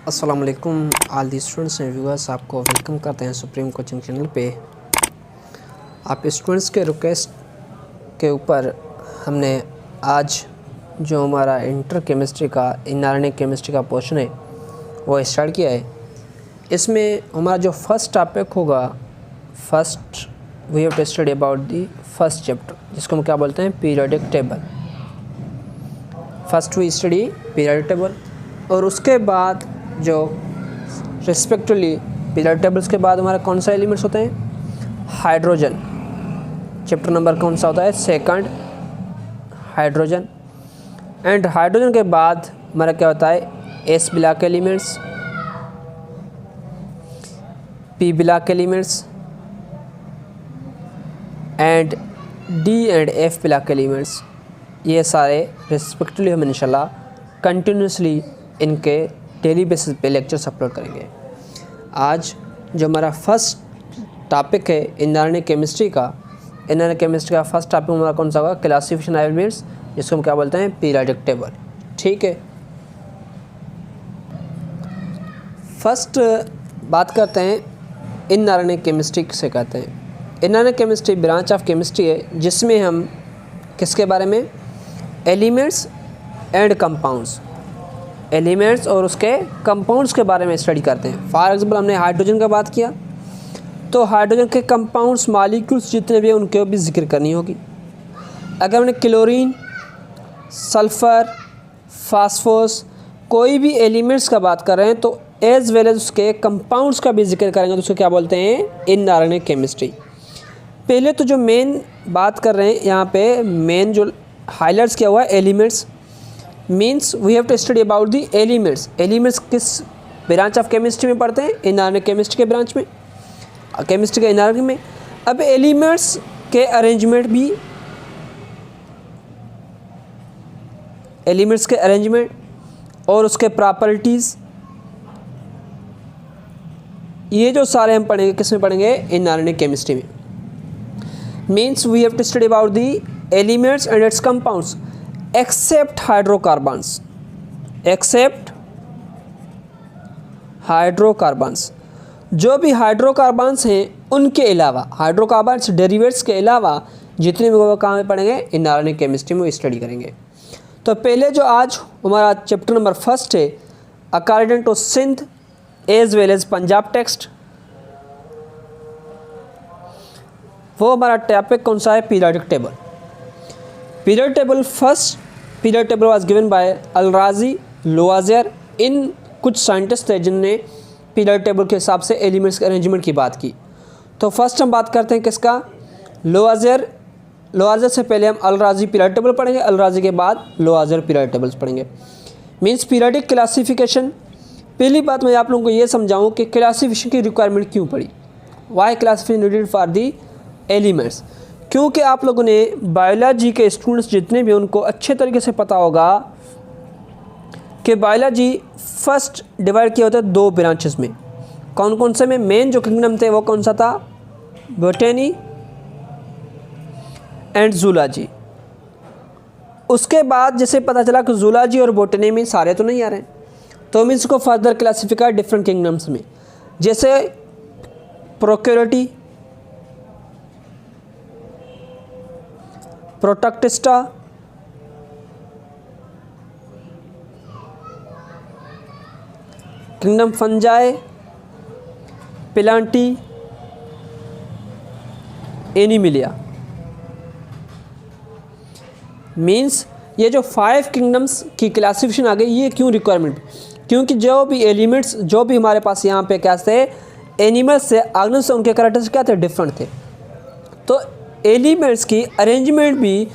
अस्सलाम वालेकुम all the students and viewers, आपको वेलकम करते हैं सुप्रीम कोचिंग चैनल पे। आप स्टूडेंट्स के रिक्वेस्ट के ऊपर हमने आज जो हमारा इंटर केमिस्ट्री का इनऑर्गेनिक केमिस्ट्री का पोर्शन है वो स्टार्ट किया है। इसमें हमारा जो फर्स्ट टॉपिक होगा, first we have to study about the first chapter, जिसको हम क्या बोलते हैं, periodic table. First we study periodic table और उसके बाद जो रिस्पेक्टिवली पीरियोडिक टेबल्स के बाद हमारे कौन सा एलिमेंट्स होते हैं, हाइड्रोजन। चैप्टर नंबर कौन सा होता है, सेकंड, हाइड्रोजन। एंड हाइड्रोजन के बाद हमारा क्या होता है, S block elements, P block elements and D and F block elements. ये सारे रिस्पेक्टिवली हम इंशाल्लाह कंटिन्यूसली इनके डेली बेसिस पे लेक्चर्स अपलोड करेंगे। आज जो हमारा फर्स्ट टॉपिक है इनऑर्गेनिक केमिस्ट्री का, इनऑर्गेनिक केमिस्ट्री का फर्स्ट टॉपिक हमारा कौन सा होगा, क्लासिफिकेशन एलिमेंट्स, जिसको हम क्या बोलते हैं, पीरियोडिक टेबल। ठीक है, फर्स्ट बात करते हैं इनऑर्गेनिक केमिस्ट्री किसे कहते हैं। Inorganic chemistry branch of chemistry है जिसमें हम किसके बारे में, एलिमेंट्स एंड कंपाउंड्स, एलिमेंट्स और उसके कंपाउंड्स के बारे में स्टडी करते हैं। फॉर एग्जांपल हमने हाइड्रोजन का बात किया तो हाइड्रोजन के कंपाउंड्स मॉलिक्यूल्स जितने भी हैं उनके भी जिक्र करनी होगी। अगर हमने क्लोरीन, सल्फ़र, फास्फोरस कोई भी एलिमेंट्स का बात कर रहे हैं तो एज वेल एज उसके कंपाउंड्स का भी जिक्र करेंगे तो उसको क्या बोलते हैं, इनऑर्गेनिक केमिस्ट्री। पहले तो जो मेन बात कर रहे हैं यहाँ पे, मेन जो हाईलाइट्स किया हुआ है, elements means we have to study about the elements. Elements किस ब्रांच ऑफ केमिस्ट्री में पढ़ते हैं, इनऑर्गेनिक केमिस्ट्री के ब्रांच में, केमिस्ट्री के इनऑर्गेनिक में। अब एलिमेंट्स के अरेंजमेंट भी, एलिमेंट्स के अरेंजमेंट और उसके प्रॉपर्टीज़, ये जो सारे हम पढ़ेंगे किस में पढ़ेंगे, इनऑर्गेनिक केमिस्ट्री में। Means we have to study about the elements and its compounds except hydrocarbons, except hydrocarbons. जो भी हाइड्रोकार्बन्स हैं उनके अलावा, हाइड्रोकार्बन्स डेरिवेट्स के अलावा जितने भी वो कहाँ में पढ़ेंगे, इनऑर्गेनिक केमिस्ट्री में स्टडी करेंगे। तो पहले जो आज हमारा चैप्टर नंबर फर्स्ट है, according to Sindh as well as Punjab text, वो हमारा टॉपिक कौन सा है, periodic table. Periodic table, first periodic table was given by Al-Razi, Lavoisier. इन कुछ साइंटिस्ट थे जिनने पीरियोडिक टेबल के हिसाब से एलिमेंट्स के अरेंजमेंट की बात की। तो फर्स्ट हम बात करते हैं किसका, लोआज़र। लोआज़र से पहले हम अल-राज़ी पीरियोडिक टेबल पढ़ेंगे, अल-राज़ी के बाद लोआज़र पीरियोडिक टेबल्स पढ़ेंगे। Means periodic classification. पहली बात मैं आप लोगों को ये समझाऊँ कि क्लासिफिकेशन की रिक्वायरमेंट क्यों पड़ी, why classification needed for the elements. क्योंकि आप लोगों ने बायोलॉजी के स्टूडेंट्स जितने भी, उनको अच्छे तरीके से पता होगा कि बायोलॉजी फर्स्ट डिवाइड किया होता है दो ब्रांचेस में। कौन कौन से में, मेन जो किंगडम थे वो कौन सा था, बोटेनी एंड जूलॉजी। उसके बाद जैसे पता चला कि जूलॉजी और बोटेनी में सारे तो नहीं आ रहे हैं, तो हम इसको फर्दर क्लासिफाई डिफरेंट किंगडम्स में, जैसे प्रोक्योरिटी, प्रोटक्टिस्टा, किंगडम फंजाई, पिलांटी, एनिमिलिया। मीन्स ये जो 5 किंगडम्स की क्लासिफिकेशन आ गई, ये क्यों रिक्वायरमेंट, क्योंकि जो भी एलिमेंट्स जो भी हमारे पास यहाँ पे क्या थे, एनिमल्स से, ऑर्गेनिज्म से, उनके कैरेक्टर्स क्या थे, डिफरेंट थे। तो एलिमेंट्स की अरेंजमेंट भी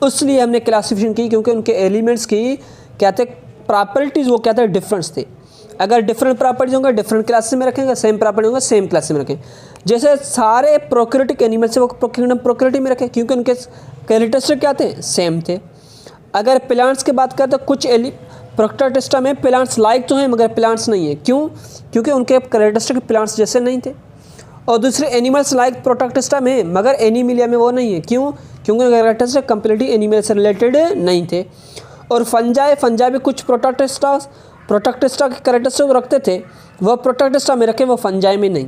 उसलिए हमने क्लासिफिकेशन की क्योंकि उनके एलिमेंट्स की क्या थे, प्रॉपर्टीज़ वो क्या थे, डिफरेंस थे। अगर डिफरेंट प्रॉपर्टीज होंगे डिफरेंट क्लास में रखेंगे, सेम प्रॉपर्टी होंगे सेम क्लास में रखें। जैसे सारे प्रोक्रियोटिक एनिमल्स से वो किंगडम प्रोक्रियोटी में रखें क्योंकि उनके कैरेक्टरिस्टिक क्या थे, सेम थे। अगर प्लांट्स की बात करें तो कुछ प्रोक्टोटिस्टा में प्लांट्स लाइक तो हैं मगर प्लांट्स नहीं है, क्यों, क्योंकि उनके कैरेक्टरिस्टिक प्लांट्स जैसे नहीं थे। और दूसरे एनिमल्स लाइक प्रोटोक्टिस्टा में मगर एनिमिलिया में वो नहीं है, क्यों, क्योंकि कैरेक्टरिस्टिक कम्प्लीटली एनिमल से रिलेटेड नहीं थे। और फंजाई भी कुछ प्रोटोक्टिस्टा के कैरेक्टरिस्टिक रखते थे वो प्रोटोक्टिस्टा में रखे, वो फंजाई में नहीं,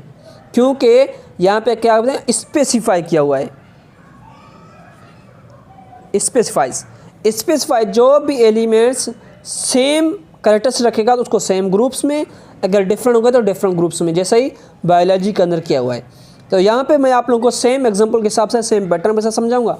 क्योंकि यहाँ पे क्या होता है स्पेसिफाई किया हुआ है, स्पेसिफाई जो भी एलिमेंट्स सेम कैरेक्टरिस्टिक रखेगा तो उसको सेम ग्रुप्स में, अगर डिफरेंट होगा तो डिफरेंट ग्रुप्स में, जैसे ही बायोलॉजी के अंदर किया हुआ है। तो यहाँ पे मैं आप लोगों को सेम एग्जांपल के हिसाब से सेम पैटर्न के साथ समझाऊंगा।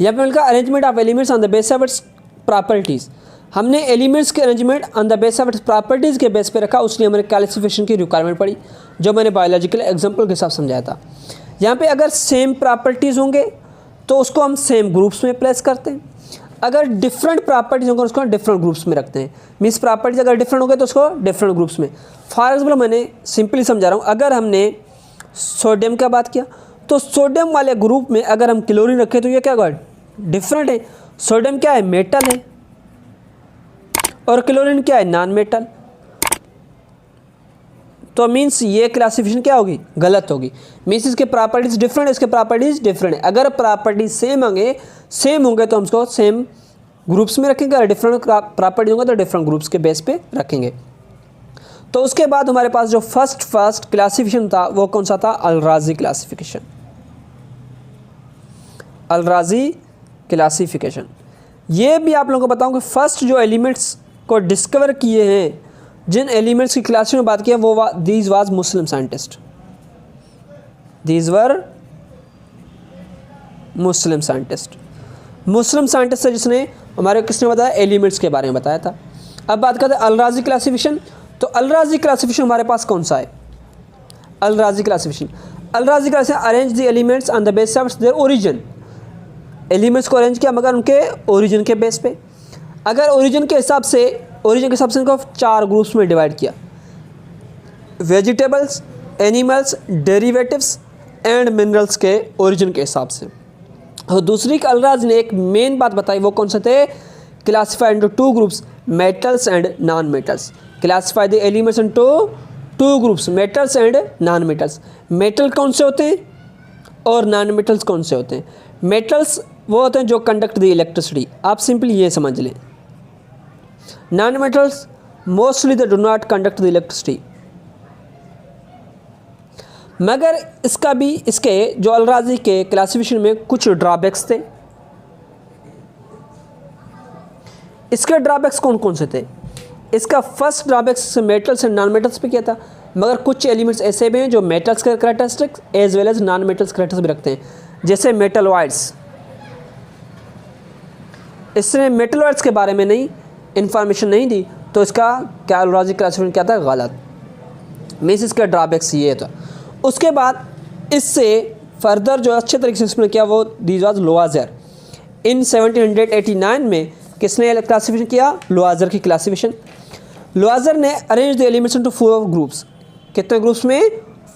यहाँ पे मिलकर arrangement of elements on the base of its properties, हमने एलिमेंट्स के arrangement on the base of its properties के बेस पे रखा, उसलिए हमारे क्लासिफिकेशन की रिक्वायरमेंट पड़ी, जो मैंने बायोलॉजिकल एग्जाम्पल के हिसाब समझाया था। यहाँ पे अगर सेम प्रॉपर्टीज़ होंगे तो उसको हम सेम ग्रुप्स में प्लेस करते हैं, अगर डिफरेंट प्रॉपर्टीज होंगे उसको डिफरेंट ग्रुप्स में रखते हैं। मीन्स प्रॉपर्टीज अगर डिफरेंट हो गए तो उसको डिफरेंट ग्रुप्स में। फॉर एग्जाम्पल मैंने सिंपली समझा रहा हूँ, अगर हमने सोडियम का बात किया तो सोडियम वाले ग्रुप में अगर हम क्लोरीन रखें तो ये क्या होगा, डिफरेंट है। सोडियम क्या है, मेटल है, और क्लोरीन क्या है, नॉन मेटल। तो मीन्स ये क्लासिफिकेशन क्या होगी, गलत होगी। मीन्स इसके प्रॉपर्टीज डिफरेंट, इसके प्रॉपर्टीज डिफरेंट है। अगर प्रॉपर्टीज सेम होंगे तो हम उसको सेम ग्रुप्स में रखेंगे, अगर डिफरेंट प्रॉपर्टी होंगे तो डिफरेंट ग्रुप्स के बेस पे रखेंगे। तो उसके बाद हमारे पास जो फर्स्ट क्लासिफिकेशन था वो कौन सा था, अल-राज़ी क्लासिफिकेशन। अल-राज़ी क्लासिफिकेशन ये भी आप लोगों को बताऊं कि फर्स्ट जो एलिमेंट्स को डिस्कवर किए हैं, जिन एलिमेंट्स की क्लासिफिकेशन में बात किया वो these was Muslim scientist, these were Muslim scientist. Muslim scientist है जिसने हमारे किसने बताया, एलिमेंट्स के बारे में बताया था। अब बात करते हैं अल-राज़ी क्लासिफिकेशन। तो अल-राज़ी क्लासिफिकेशन हमारे पास कौन सा है, Al-Razi classification arrange the elements on the base of their origin. Elements को अरेंज किया मगर उनके ओरिजिन के बेस पे। अगर ओरिजिन के हिसाब से इनको 4 ग्रुप्स में डिवाइड किया, vegetables, animals, derivatives and minerals के ओरिजिन के हिसाब से। और दूसरी अल-राज़ी ने एक मेन बात बताई, वो कौन से थे, classified into 2 groups, metals and non metals. Classify the elements into 2 groups, metals and non metals. Metal कौन से होते हैं और नॉन मेटल्स कौन से होते हैं। मेटल्स वो होते हैं जो कंडक्ट द इलेक्ट्रिसिटी, आप सिंपली ये समझ लें। Non metals mostly they do not conduct the electricity. मगर इसके जो अल-राज़ी के क्लासिफिकेशन में कुछ ड्रॉबैक्स थे। इसके ड्रॉबैक्स कौन कौन से थे, इसका first drawbacks metals and non metals पे किया था, मगर कुछ एलिमेंट्स ऐसे भी हैं जो मेटल्स के characteristics as well as non metals characteristics भी रखते हैं, जैसे मेटलॉइड्स। इसने मेटलॉइड्स के बारे में नहीं इन्फॉर्मेशन नहीं दी, तो इसका क्या अल-राज़ी क्लासिफिकेशन क्या था, गलत। मीन्स इसका ड्रॉबैक्स ये था। उसके बाद इससे फर्दर जो अच्छे तरीके से एक्सप्लेन किया वो दीज वाज लुआज़र। इन 1789 में किसने क्लासिफिकेशन किया, लुआज़र की क्लासिफिकेशन। लुआज़र ने arrange the elements into 4 groups. कितने ग्रुप्स में,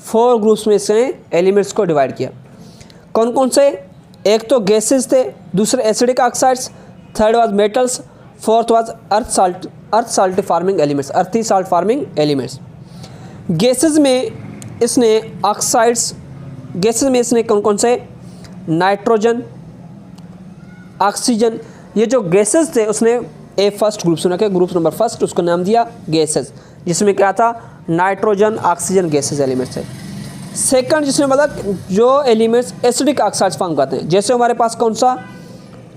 4 ग्रुप्स में इसने एलिमेंट्स को डिवाइड किया। कौन कौन से, एक तो गैसेस थे, दूसरे acidic oxides, third was metals, fourth was earth salt forming elements. Gases में इसने ऑक्साइड्स, गैसेस में इसने कौन कौन से, नाइट्रोजन, ऑक्सीजन, ये जो गैसेस थे उसने फर्स्ट ग्रुप सुना के ग्रुप नंबर फर्स्ट उसको नाम दिया गैसेस, जिसमें क्या था, नाइट्रोजन, ऑक्सीजन गैसेस एलिमेंट्स थे। सेकंड जिसमें मतलब जो एलिमेंट्स एसिडिक ऑक्साइड्स फॉर्म करते हैं, जैसे हमारे पास कौन सा,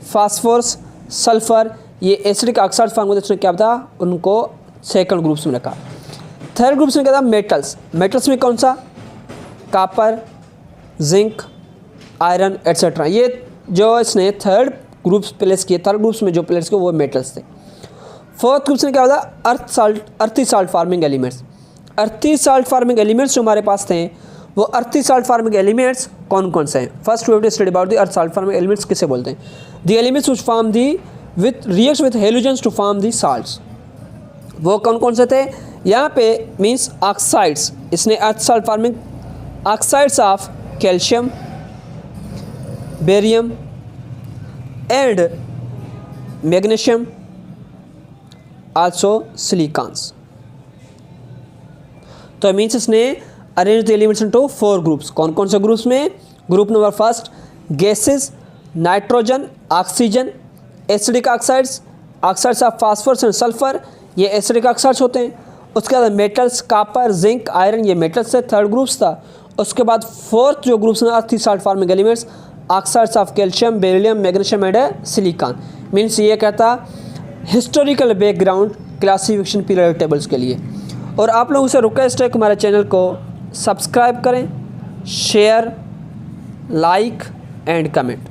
फास्फोरस, सल्फर, ये एसिडिक ऑक्साइड फॉर्म करते हैं, उसने क्या था, उनको सेकंड ग्रुप्स में रखा। थर्ड ग्रुप्स में क्या था, मेटल्स। मेटल्स में कौन सा, कॉपर, जिंक, आयरन एट्सेट्रा। ये जो इसने थर्ड ग्रुप्स प्लेस किए, थर्ड ग्रुप्स में जो प्लेस किए वो मेटल्स थे। फोर्थ ग्रुप्स में क्या होता, अर्थी साल्ट फार्मिंग एलिमेंट्स। अर्थी साल्ट फार्मिंग एलिमेंट्स जो हमारे पास थे वो अर्थी साल्ट फार्मिंग एलिमेंट्स कौन कौन से हैं। First we have to study about the earth salt forming elements किसे बोलते हैं, the elements which form the with reacts with halogens to form the salts. वो कौन कौन से थे, यहाँ पे मीन्स ऑक्साइड्स, इसने earth salt forming oxides of calcium, barium and magnesium, also silicons. तो मीन्स इसने arrange the elements into 4 groups. कौन कौन से ग्रुप्स में, group number first gases, nitrogen, oxygen, acidic oxides, oxides of phosphorus and sulphur, ये acidic oxides होते हैं। उसके बाद मेटल्स कॉपर जिंक आयरन, ये मेटल्स से थर्ड ग्रुप्स था। उसके बाद फोर्थ जो ग्रुप्स हैं थी salt forming elements, oxides of calcium, beryllium, magnesium and silicon. Means ये कहता historical background classification period tables के लिए। और आप लोगों से रिक्वेस्ट है कि हमारे चैनल को सब्सक्राइब करें, शेयर, लाइक एंड कमेंट।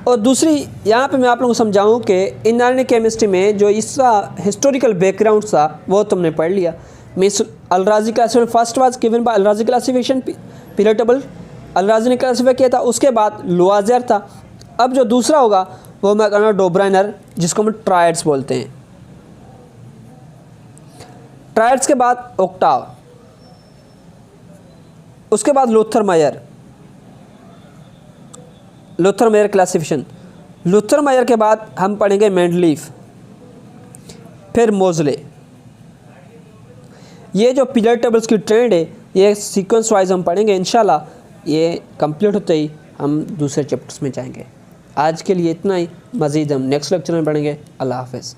और दूसरी यहाँ पे मैं आप लोगों को समझाऊँ कि इनऑर्गेनिक केमिस्ट्री में जो इसका हिस्टोरिकल बैकग्राउंड था वो तुमने पढ़ लिया। Means Al-Razi classification first was given by Al-Razi classification period table, Al-Razi ने क्लासिफाई किया था। उसके बाद लुआज़र था। अब जो दूसरा होगा वो मैं कहना डोब्राइनर, जिसको हम ट्रायड्स बोलते हैं। ट्रायड्स के बाद ओक्टाव, उसके बाद लूथर मायर क्लासिफिकेशन। लूथर मायर के बाद हम पढ़ेंगे मेंडलीफ, फिर मोज़ले। ये जो पीरियड टेबल्स की ट्रेंड है ये सीक्वेंस वाइज हम पढ़ेंगे इंशाल्लाह। ये कंप्लीट होते ही हम दूसरे चैप्टर्स में जाएंगे। आज के लिए इतना ही, मज़ीद हम नेक्स्ट लेक्चर में पढ़ेंगे। अल्लाह हाफ़िज़।